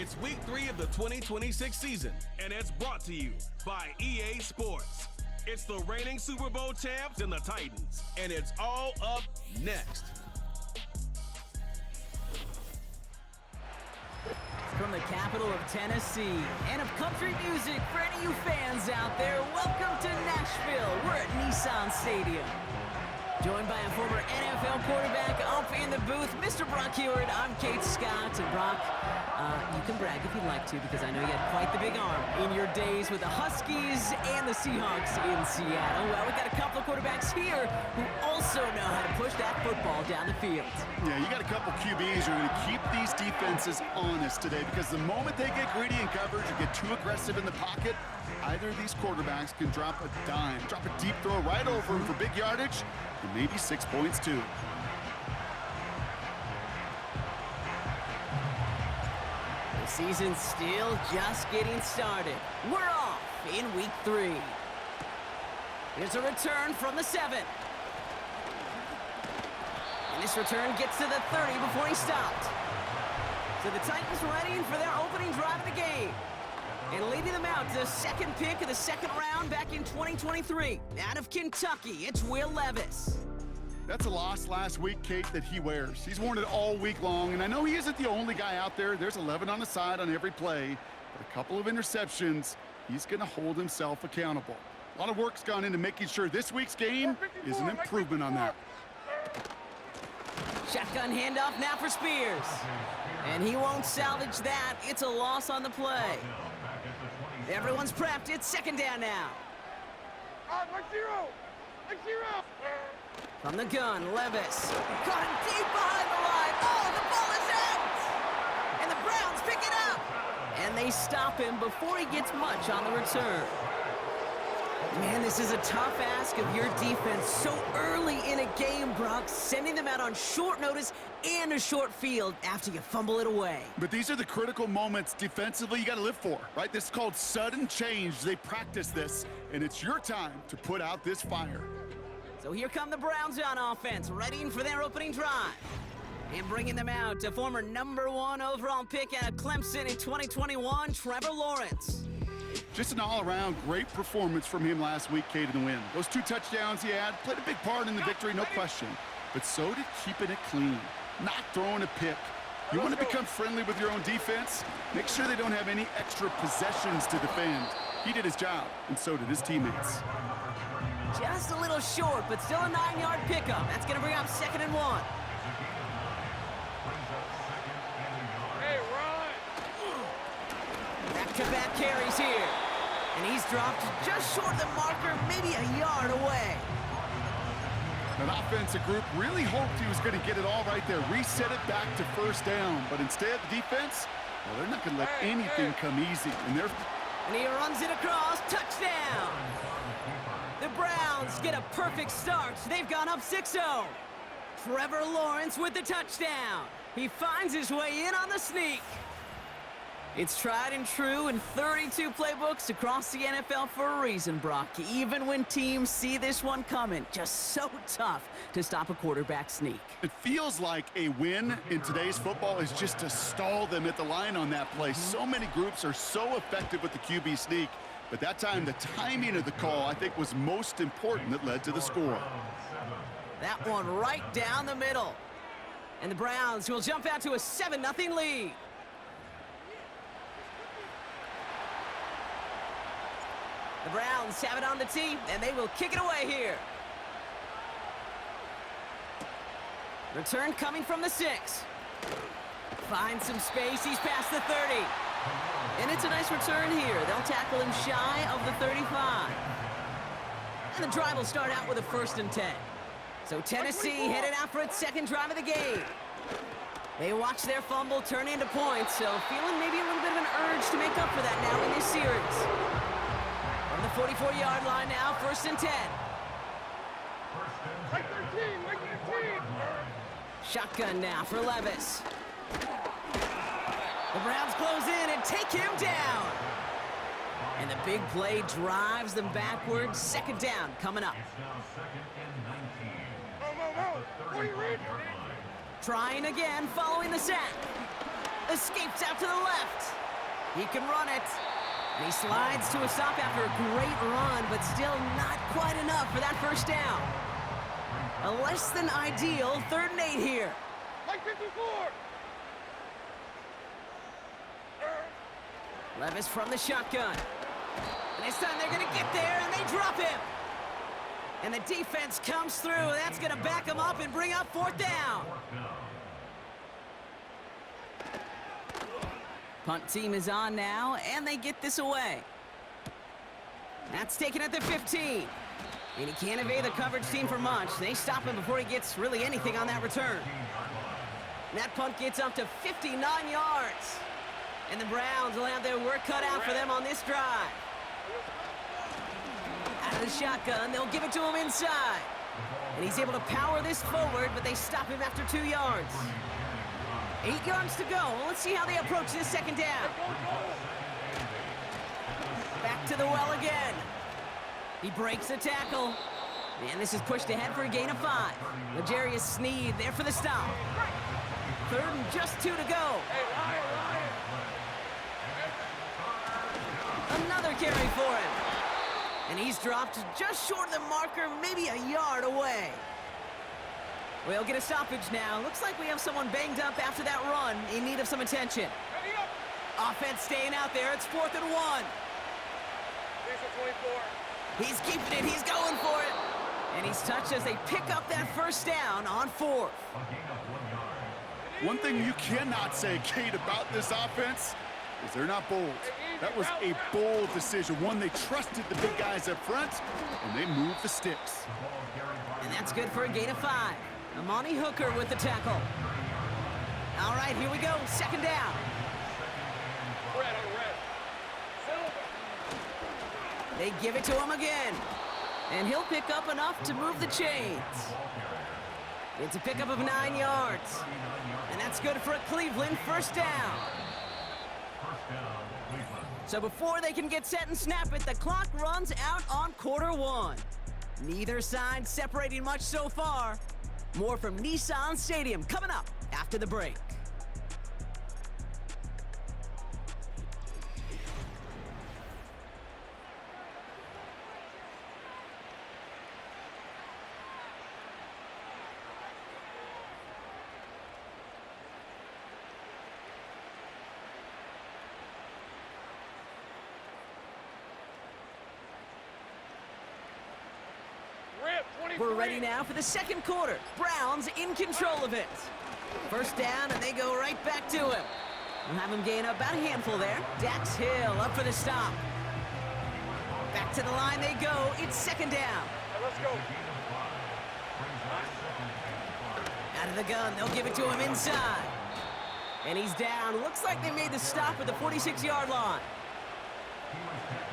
It's week 3 of the 2026 season, and it's brought to you by EA Sports. It's the reigning Super Bowl champs and the Titans, and it's all up next. From the capital of Tennessee and of country music, for any of you fans out there, welcome to Nashville. We're at Nissan Stadium. Joined by a former NFL quarterback up in the booth, Mr. Brock Hewitt. I'm Kate Scott. And Brock, you can brag if you'd like to, because I know you had quite the big arm in your days with the Huskies and the Seahawks in Seattle. Well, we've got a couple of quarterbacks here who also know how to push that football down the field. Yeah, you got a couple QBs who are going to keep these defenses honest today, because the moment they get greedy in coverage or get too aggressive in the pocket, either of these quarterbacks can drop a dime, drop a deep throw right over him for big yardage, and maybe 6 points too. The season's still just getting started. We're off in week 3. Here's a return from the 7. And this return gets to the 30 before he stopped. So the Titans ready for their opening drive of the game. And leading them out, the second pick of the second round back in 2023. Out of Kentucky, it's Will Levis. That's a loss last week, Kate, that he wears. He's worn it all week long, and I know he isn't the only guy out there. There's 11 on the side on every play. But a couple of interceptions, he's going to hold himself accountable. A lot of work's gone into making sure this week's game is an improvement on that. Shotgun handoff now for Spears. And he won't salvage that. It's a loss on the play. Everyone's prepped. It's second down now. From the gun, Levis. Caught him deep behind the line. Oh, the ball is out! And the Browns pick it up. And they stop him before he gets much on the return. Man, this is a tough ask of your defense so early in a game, Brock, sending them out on short notice and a short field after you fumble it away. But these are the critical moments defensively you got to live for, right? This is called sudden change. They practice this, and it's your time to put out this fire. So here come the Browns on offense, readying for their opening drive. And bringing them out to former #1 overall pick out of Clemson in 2021, Trevor Lawrence. Just an all-around great performance from him last week, Kate, in the win. Those 2 touchdowns he had played a big part in the victory, no question. But so did keeping it clean, not throwing a pick. You want to become friendly with your own defense? Make sure they don't have any extra possessions to defend. He did his job, and so did his teammates. Just a little short, but still a 9-yard pickup. That's going to bring up 2nd and 1. Hey, run! Back-to-back carries here. And he's dropped just short of the marker, maybe a yard away. That offensive group really hoped he was going to get it all right there, reset it back to first down. But instead, the defense, well, they're not going to let anything come easy. And he runs it across, touchdown! The Browns get a perfect start. They've gone up 6-0. Trevor Lawrence with the touchdown. He finds his way in on the sneak. It's tried and true in 32 playbooks across the NFL for a reason, Brock. Even when teams see this one coming, just so tough to stop a quarterback sneak. It feels like a win in today's football is just to stall them at the line on that play. So many groups are so effective with the QB sneak, but that time the timing of the call, I think, was most important that led to the score. That one right down the middle. And the Browns will jump out to a 7-0 lead. The Browns have it on the tee, and they will kick it away here. Return coming from the 6. Finds some space. He's past the 30. And it's a nice return here. They'll tackle him shy of the 35. And the drive will start out with a 1st and 10. So Tennessee headed out for its second drive of the game. They watch their fumble turn into points, so feeling maybe a little bit of an urge to make up for that now in this series. From the 44-yard line now, 1st and 10. Make 13, make 13. Shotgun now for Levis. The Browns close in and take him down. And the big play drives them backwards. 2nd down coming up. Trying again following the sack. Escapes out to the left. He can run it. And he slides to a stop after a great run, but still not quite enough for that first down. A less than ideal 3rd and 8 here. Like 54. Levis from the shotgun. And this time they're going to get there, and they drop him. And the defense comes through. That's going to back him up and bring up 4th down. Punt team is on now, and they get this away. That's taken at the 15. And he can't evade the coverage team for much. They stop him before he gets really anything on that return. And that punt gets up to 59 yards. And the Browns will have their work cut out for them on this drive. Out of the shotgun, they'll give it to him inside. And he's able to power this forward, but they stop him after 2 yards. 8 yards to go. Let's see how they approach this 2nd down. Back to the well again. He breaks a tackle. And this is pushed ahead for a gain of 5. L'Jarius Sneed there for the stop. 3rd and just 2 to go. Another carry for him. And he's dropped just short of the marker, maybe a yard away. We'll get a stoppage now. Looks like we have someone banged up after that run in need of some attention. Offense staying out there. It's 4th and 1. He's keeping it. He's going for it. And he's touched as they pick up that first down on 4th. One thing you cannot say, Kate, about this offense is they're not bold. That was a bold decision, one they trusted the big guys up front, and they moved the sticks. And that's good for a gain of 5. Amani Hooker with the tackle. All right, here we go, 2nd down. They give it to him again. And he'll pick up enough to move the chains. It's a pickup of 9 yards. And that's good for a Cleveland first down. So before they can get set and snap it, the clock runs out on quarter 1. Neither side separating much so far. More from Nissan Stadium coming up after the break. We're ready now for the 2nd quarter. Browns in control of it. First down, and they go right back to him. We'll have him gain about a handful there. Dax Hill up for the stop. Back to the line they go. It's 2nd down. Let's go. Out of the gun, they'll give it to him inside. And he's down. Looks like they made the stop at the 46-yard line.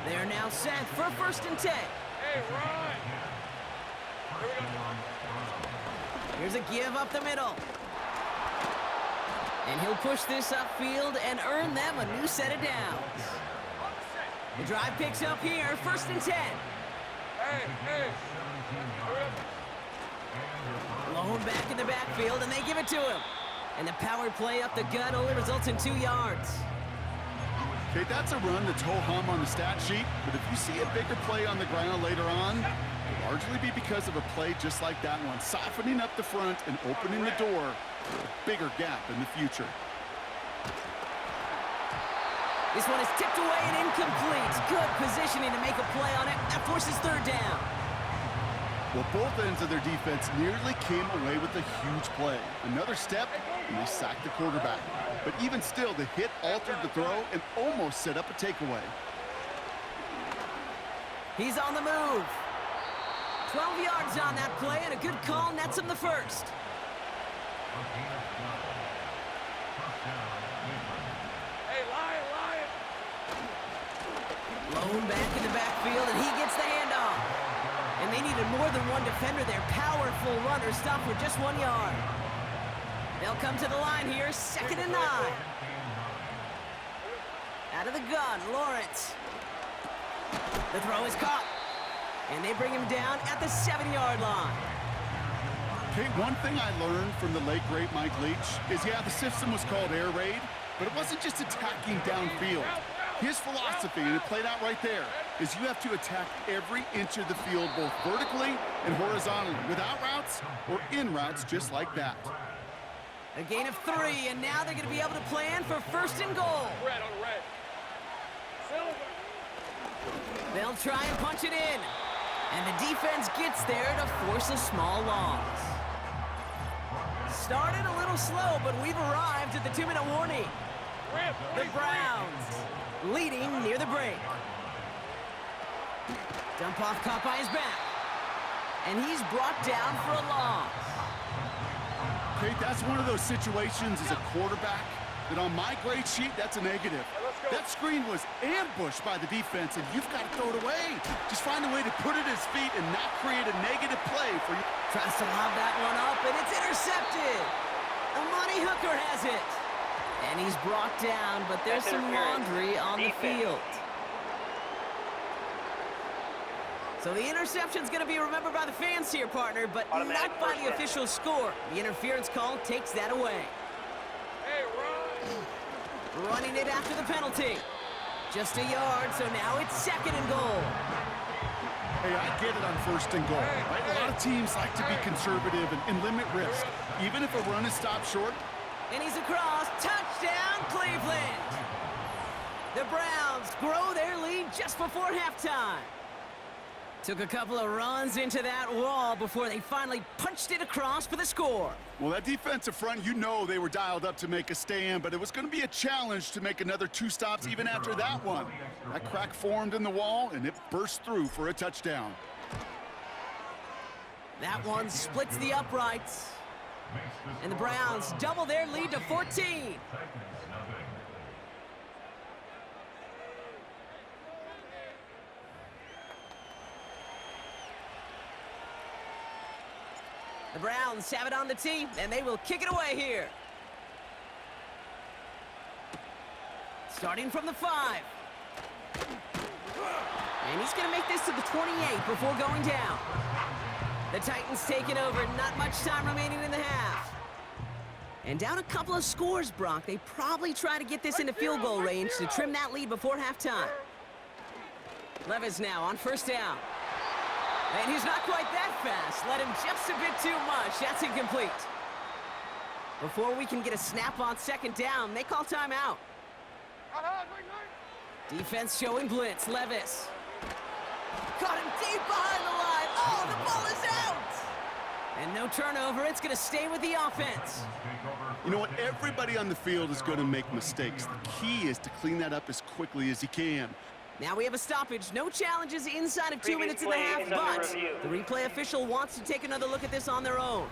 They're now set for 1st and 10. Hey, Ron. Here's a give up the middle. And he'll push this upfield and earn them a new set of downs. The drive picks up here, 1st and 10. Hey. Lone back in the backfield, and they give it to him. And the power play up the gut only results in 2 yards. Okay, that's a run that's ho-hum on the stat sheet, but if you see a bigger play on the ground later on, it'll largely be because of a play just like that one, softening up the front and opening the door for a bigger gap in the future. This one is tipped away and incomplete. Good positioning to make a play on it. That forces 3rd down. Well, both ends of their defense nearly came away with a huge play. Another step, and they sacked the quarterback. But even still, the hit altered the throw and almost set up a takeaway. He's on the move. 12 yards on that play, and a good call nets him the first. Hey, Lion. Lone back in the backfield, and he gets the handoff. And they needed more than one defender there. Powerful runner stopped for just 1 yard. They'll come to the line here, 2nd and 9. Out of the gun, Lawrence. The throw is caught. And they bring him down at the 7-yard line. Okay, one thing I learned from the late, great Mike Leach is, yeah, the system was called air raid, but it wasn't just attacking downfield. His philosophy, and it played out right there, is you have to attack every inch of the field, both vertically and horizontally, without routes or in routes just like that. A gain of 3, and now they're going to be able to plan for 1st and goal. Red on red. Silver. They'll try and punch it in. And the defense gets there to force a small loss. Started a little slow, but we've arrived at the 2-minute warning. The Browns leading near the break. Dump off caught by his back. And he's brought down for a loss. Kate, that's one of those situations as a quarterback that on my grade sheet, that's a negative. That screen was ambushed by the defense, and you've got to throw it away. Just find a way to put it at his feet and not create a negative play for you. Tries to lob that one up, and it's intercepted. Amani Hooker has it. And he's brought down, but there's some laundry on the field. So the interception's going to be remembered by the fans here, partner, but not by the official score. The interference call takes that away. Hey, run. Running it after the penalty. Just a yard, so now it's 2nd and goal. Hey, I get it on 1st and goal, right? A lot of teams like to be conservative and limit risk, even if a run is stopped short. And he's across. Touchdown, Cleveland! The Browns grow their lead just before halftime. Took a couple of runs into that wall before they finally punched it across for the score. Well, that defensive front, you know they were dialed up to make a stand, but it was going to be a challenge to make another 2 stops even after that one. That crack formed in the wall, and it burst through for a touchdown. That one splits the uprights. And the Browns double their lead to 14. The Browns have it on the tee, and they will kick it away here. Starting from the 5. And he's going to make this to the 28 before going down. The Titans taking over, not much time remaining in the half. And down a couple of scores, Brock. They probably try to get this into field goal range to trim that lead before halftime. Levis now on 1st down. And he's not quite that fast. Let him just a bit too much. That's incomplete. Before we can get a snap on 2nd down, they call timeout. Defense showing blitz. Levis. Caught him deep behind the line. Oh, the ball is out! And no turnover. It's going to stay with the offense. You know what? Everybody on the field is going to make mistakes. The key is to clean that up as quickly as you can. Now we have a stoppage. No challenges inside of 2 minutes in the half, but the replay official wants to take another look at this on their own.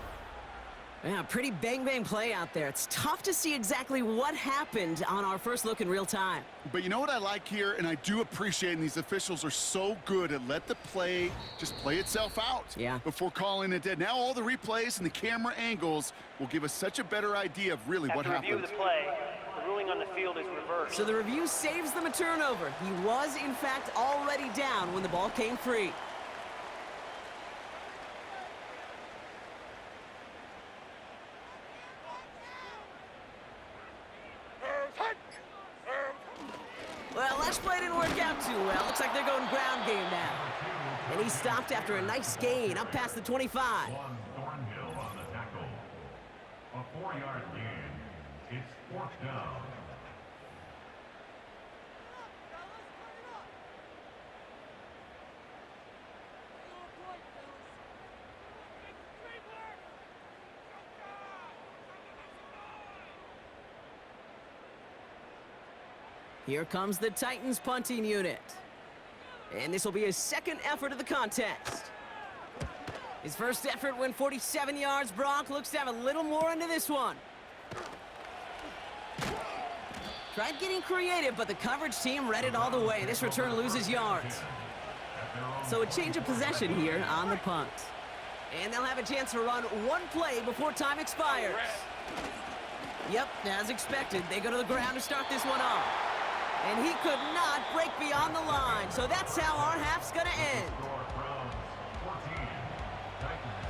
Yeah, pretty bang-bang play out there. It's tough to see exactly what happened on our first look in real time. But you know what I like here, and I do appreciate, and these officials are so good at let the play just play itself out before calling it dead. Now all the replays and the camera angles will give us such a better idea of really what happened. Review the play. The ruling on the field is reversed. So the review saves them a turnover. He was, in fact, already down when the ball came free. Well, last play didn't work out too well. Looks like they're going ground game now. And he stopped after a nice gain up past the 25. Thornhill on the tackle. A 4-yard gain. It's 4th down. Here comes the Titans punting unit. And this will be his 2nd effort of the contest. His first effort went 47 yards. Brock looks to have a little more into this one. Tried getting creative, but the coverage team read it all the way. This return loses yards. So a change of possession here on the punt. And they'll have a chance to run one play before time expires. Yep, as expected, they go to the ground to start this one off. And he could not break beyond the line. So that's how our half's going to end.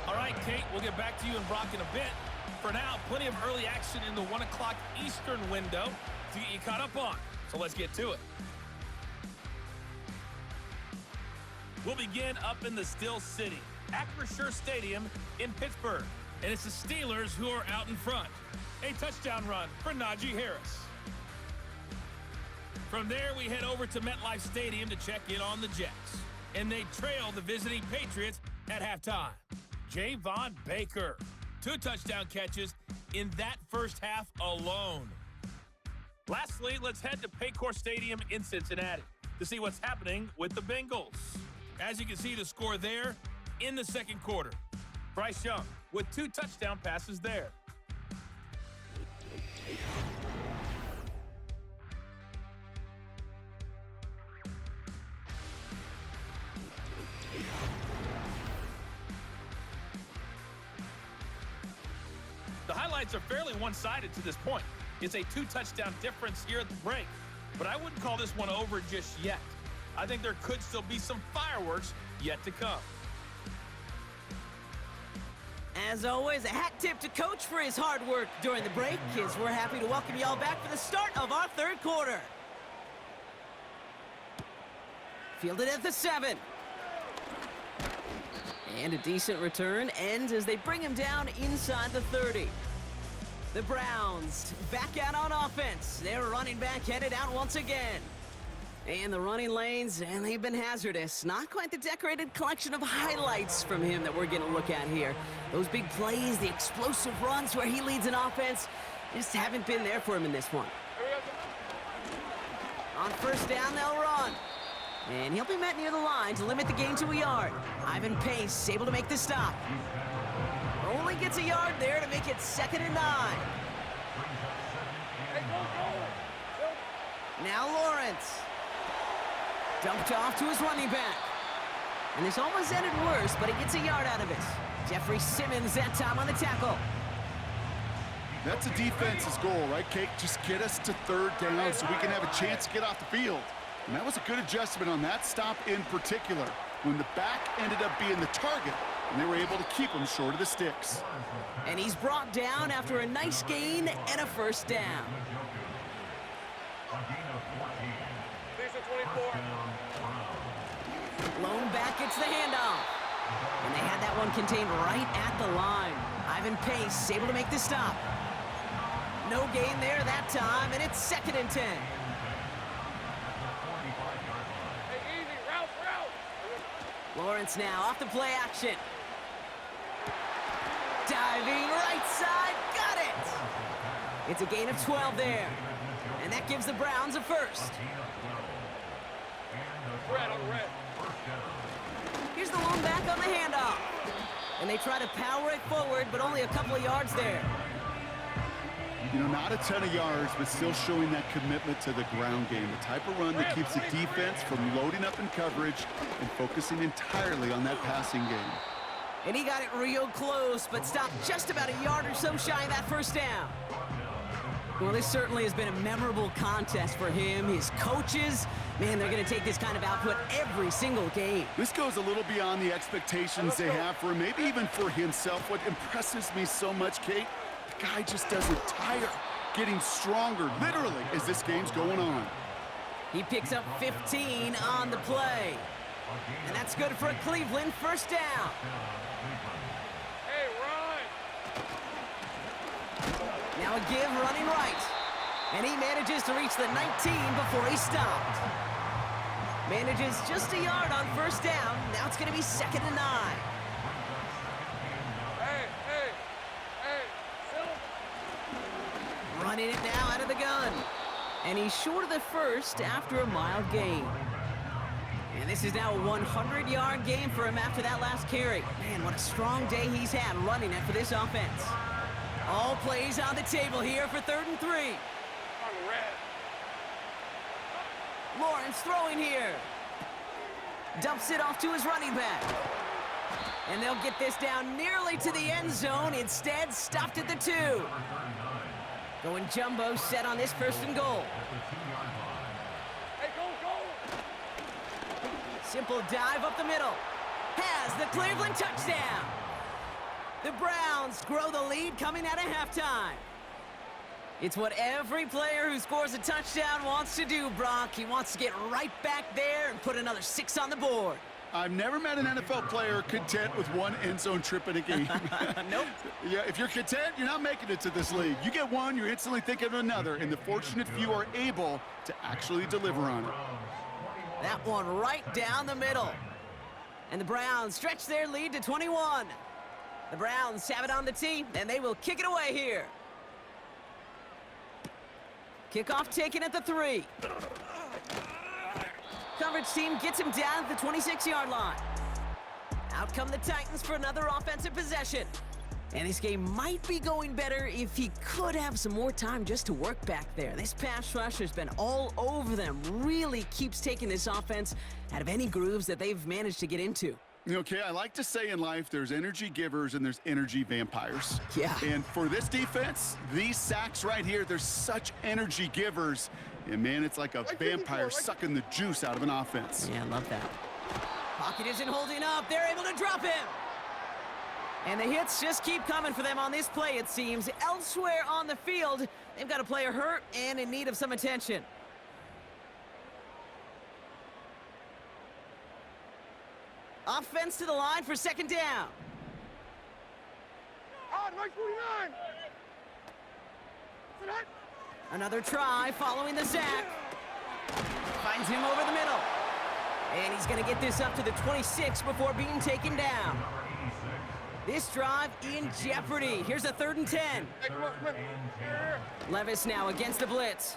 All right, Kate, we'll get back to you and Brock in a bit. For now, plenty of early action in the 1 o'clock Eastern window to get you caught up on. So let's get to it. We'll begin up in the Still City, Acrisure Stadium in Pittsburgh. And it's the Steelers who are out in front. A touchdown run for Najee Harris. From there, we head over to MetLife Stadium to check in on the Jets. And they trail the visiting Patriots at halftime. Javon Baker. 2 touchdown catches in that first half alone. Lastly, let's head to Paycor Stadium in Cincinnati to see what's happening with the Bengals. As you can see the score there in the second quarter. Bryce Young with 2 touchdown passes there. The highlights are fairly one-sided to this point. It's a 2-touchdown difference here at the break, but I wouldn't call this one over just yet. I think there could still be some fireworks yet to come. As always, a hat tip to Coach for his hard work during the break, as we're happy to welcome you all back for the start of our third quarter. Fielded at the 7. And a decent return ends as they bring him down inside the 30. The Browns back out on offense. Their running back headed out once again. And the running lanes, and they've been hazardous. Not quite the decorated collection of highlights from him that we're going to look at here. Those big plays, the explosive runs where he leads an offense, just haven't been there for him in this one. On first down, they'll run. And he'll be met near the line to limit the gain to a yard. Ivan Pace able to make the stop. Only gets a yard there to make it 2nd and 9. Now Lawrence. Dumped off to his running back. And this almost ended worse, but he gets a yard out of it. Jeffrey Simmons that time on the tackle. That's a defense's goal, right, Kate? Just get us to 3rd down so we can have a chance to get off the field. And that was a good adjustment on that stop in particular, when the back ended up being the target, and they were able to keep him short of the sticks. And he's brought down after a nice gain and a first down. Lone back gets the handoff. And they had that one contained right at the line. Ivan Pace able to make the stop. No gain there that time, and it's 2nd and 10. Lawrence now off the play action. Diving right side, got it! It's a gain of 12 there. And that gives the Browns a first. Here's the lone back on the handoff. And they try to power it forward, but only a couple of yards there. You know, not a ton of yards, but still showing that commitment to the ground game. The type of run that keeps the defense from loading up in coverage and focusing entirely on that passing game. And he got it real close, but stopped just about a yard or so shy of that first down. Well, this certainly has been a memorable contest for him. His coaches, man, they're going to take this kind of output every single game. This goes a little beyond the expectations they have for him, maybe even for himself. What impresses me so much, Kate, the guy just doesn't tire, getting stronger, literally, as this game's going on. He picks up 15 on the play. And that's good for a Cleveland first down. Hey, run! Now a give running right. And he manages to reach the 19 before he stopped. Manages just a yard on first down. Now it's going to be 2nd and 9. Running it now out of the gun. And he's short of the first after a mild gain. And this is now a 100-yard game for him after that last carry. Man, what a strong day he's had running it for this offense. All plays on the table here for 3rd and 3. Lawrence throwing here. Dumps it off to his running back. And they'll get this down nearly to the end zone. Instead, stopped at the 2. Going jumbo set on this 1st and goal. Hey, go! Simple dive up the middle. Has the Cleveland touchdown. The Browns grow the lead coming out of halftime. It's what every player who scores a touchdown wants to do, Brock. He wants to get right back there and put another 6 on the board. I've never met an NFL player content with one end zone trip in a game. Nope. Yeah, if you're content, you're not making it to this league. You get one, you're instantly thinking of another, and the fortunate few are able to actually deliver on it. That one right down the middle. And the Browns stretch their lead to 21. The Browns have it on the tee, and they will kick it away here. Kickoff taken at the 3. Coverage team gets him down at the 26-yard line. Out come the Titans for another offensive possession. And this game might be going better if he could have some more time just to work back there. This pass rush has been all over them. Really keeps taking this offense out of any grooves that they've managed to get into. Okay, I like to say in life there's energy givers and there's energy vampires. Yeah. And for this defense, these sacks right here, they're such energy givers. And man, it's like a vampire sucking the juice out of an offense. Yeah, I love that. Pocket isn't holding up. They're able to drop him. And the hits just keep coming for them on this play, it seems. Elsewhere on the field, they've got a player hurt and in need of some attention. Offense to the line for second down. Nice 49. Another try following the sack. Finds him over the middle. And he's going to get this up to the 26 before being taken down. This drive in jeopardy. Here's a 3rd and 10. Hey, come on. Levis now against the blitz.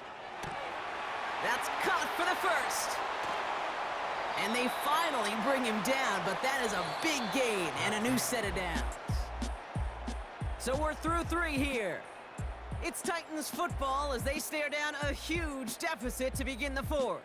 That's caught for the first. And they finally bring him down, but that is a big gain and a new set of downs. So we're through 3 here. It's Titans football as they stare down a huge deficit to begin the 4th.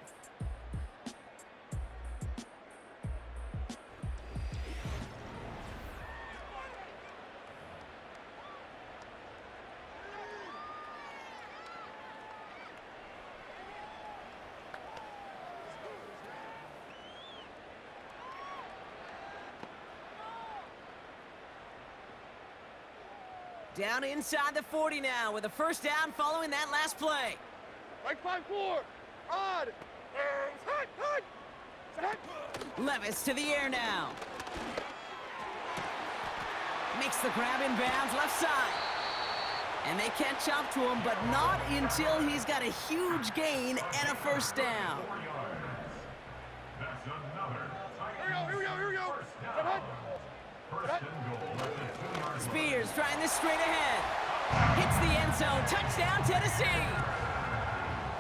Down inside the 40 now with a first down following that last play. Right 5-4. Odd. Levis to the air now. Makes the grab in bounds left side. And they catch up to him, but not until he's got a huge gain and a first down. That's another Here we go. first and goal at the 2-yard line. Spears trying this straight ahead. Hits the end zone. Touchdown, Tennessee.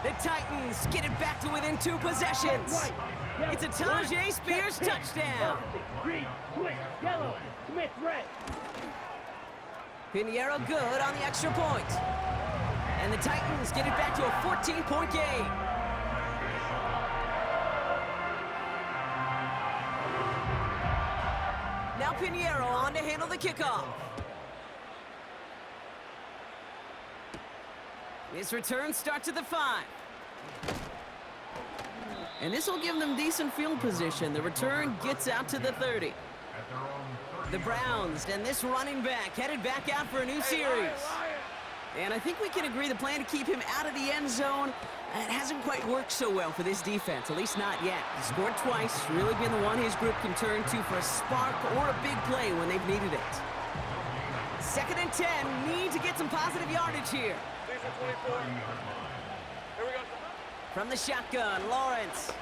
The Titans get it back to within 2 possessions. It's a Tajay Spears touchdown. Green, twist, yellow, Smith, red. Pinheiro good on the extra point. And the Titans get it back to a 14-point game. Now Pinheiro on to handle the kickoff. This return starts at the 5. And this will give them decent field position. The return gets out to the 30. The Browns and this running back headed back out for a new series. And I think we can agree the plan to keep him out of the end zone, it hasn't quite worked so well for this defense, at least not yet. He scored twice, really been the one his group can turn to for a spark or a big play when they've needed it. 2nd and 10, need to get some positive yardage here. Season 24. Here we go. From the shotgun, Lawrence.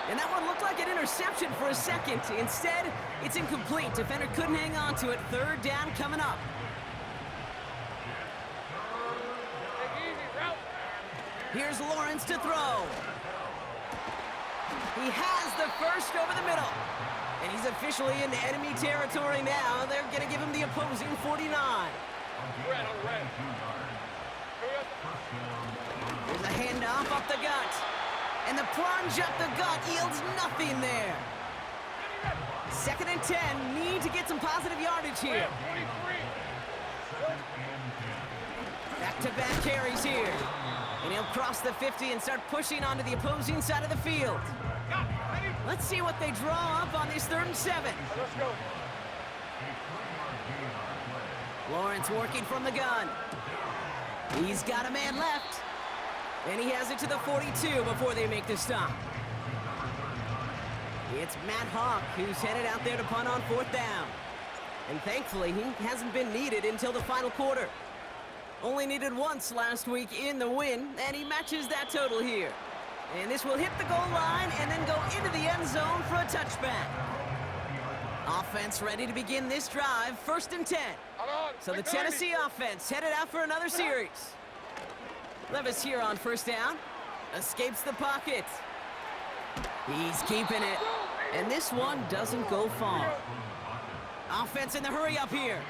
And that one looked like an interception for a second. Instead, it's incomplete. Defender couldn't hang on to it. 3rd down coming up. Take it easy, route. Here's Lawrence to throw. He has the first over the middle. And he's officially in enemy territory now. They're going to give him the opposing 49. Red on red. There's a handoff up the gut. And the plunge up the gut yields nothing there. 2nd and 10, need to get some positive yardage here. 23. Back-to-back carries here. And he'll cross the 50 and start pushing onto the opposing side of the field. Let's see what they draw up on this 3rd and 7. Let's go. Lawrence working from the gun. He's got a man left. And he has it to the 42 before they make the stop. It's Matt Hawk who's headed out there to punt on 4th down. And thankfully, he hasn't been needed until the final quarter. Only needed once last week in the win, and he matches that total here. And this will hit the goal line and then go into the end zone for a touchback. Offense ready to begin this drive, 1st and 10. So the Tennessee offense headed out for another series. Levis here on 1st down. Escapes the pocket. He's keeping it. And this one doesn't go far. Offense in the hurry up here.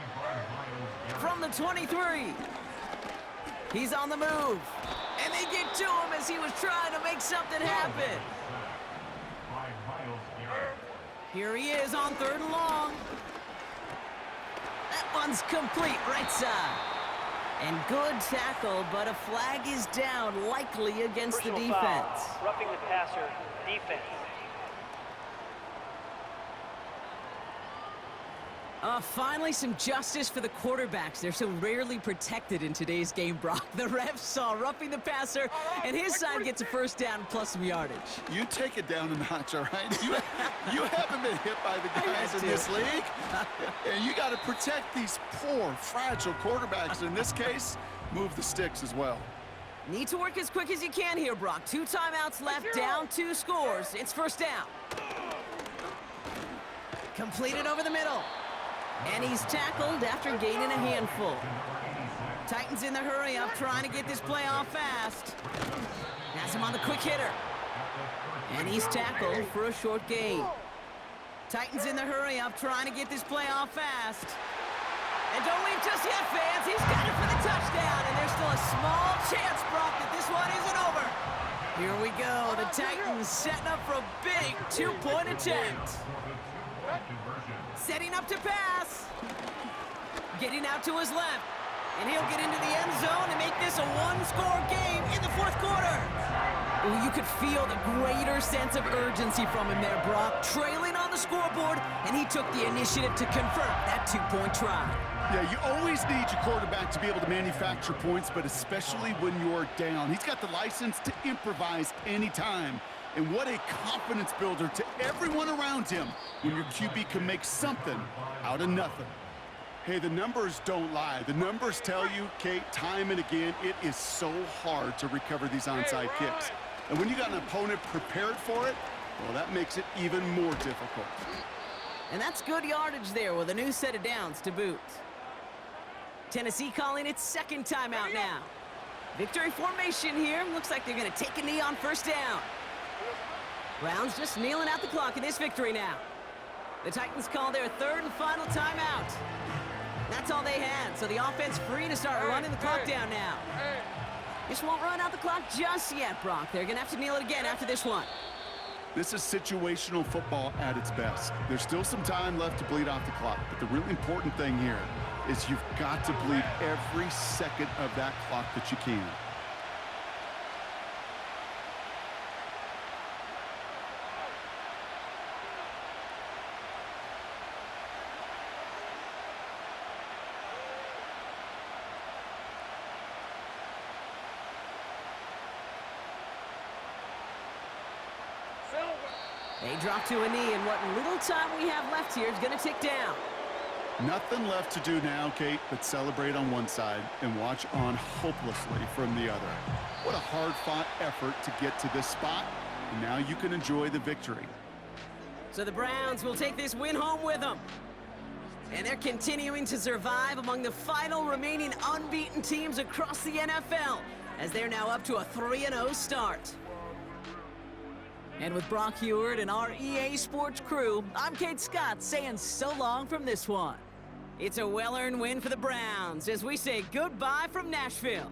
From the 23. He's on the move. And they get to him as he was trying to make something happen. Here he is on 3rd and long. That one's complete, right side. And good tackle, but a flag is down, likely against the defense. Roughing the passer, defense. Finally some justice for the quarterbacks. They're so rarely protected in today's game, Brock. The refs saw roughing the passer, and his side gets a 1st down plus some yardage. You take it down a notch, all right? You haven't been hit by the guys in this league. And you got to protect these poor, fragile quarterbacks. In this case, move the sticks as well. Need to work as quick as you can here, Brock. 2 timeouts left, down 2 scores. It's 1st down. Completed over the middle. And he's tackled after gaining a handful. Titans in the hurry up, trying to get this play off fast. Has him on the quick hitter. And he's tackled for a short gain. Titans in the hurry up, trying to get this play off fast. And don't leave just yet, fans. He's got it for the touchdown. And there's still a small chance, Brock, that this one isn't over. Here we go. The Titans setting up for a big 2-point attempt. Setting up to pass. Getting out to his left. And he'll get into the end zone and make this a 1-score game in the 4th quarter. Ooh, you could feel the greater sense of urgency from him there, Brock. Trailing on the scoreboard, and he took the initiative to convert that 2-point try. Yeah, you always need your quarterback to be able to manufacture points, but especially when you're down. He's got the license to improvise anytime. And what a confidence builder to everyone around him when your QB can make something out of nothing. Hey, the numbers don't lie. The numbers tell you, Kate, time and again, it is so hard to recover these onside kicks. And when you got an opponent prepared for it, well, that makes it even more difficult. And that's good yardage there with a new set of downs to boot. Tennessee calling its 2nd timeout now. Victory formation here. Looks like they're going to take a knee on 1st down. Browns just kneeling out the clock in this victory now. The Titans call their 3rd and final timeout. That's all they had, so the offense free to start running the clock down now. This won't run out the clock just yet, Brock. They're going to have to kneel it again after this one. This is situational football at its best. There's still some time left to bleed off the clock, but the really important thing here is you've got to bleed every second of that clock that you can. They drop to a knee, and what little time we have left here is going to tick down. Nothing left to do now, Kate, but celebrate on one side and watch on hopelessly from the other. What a hard-fought effort to get to this spot, and now you can enjoy the victory. So the Browns will take this win home with them. And they're continuing to survive among the final remaining unbeaten teams across the NFL, as they're now up to a 3-0 start. And with Brock Heward and our EA Sports crew, I'm Kate Scott saying so long from this one. It's a well-earned win for the Browns as we say goodbye from Nashville.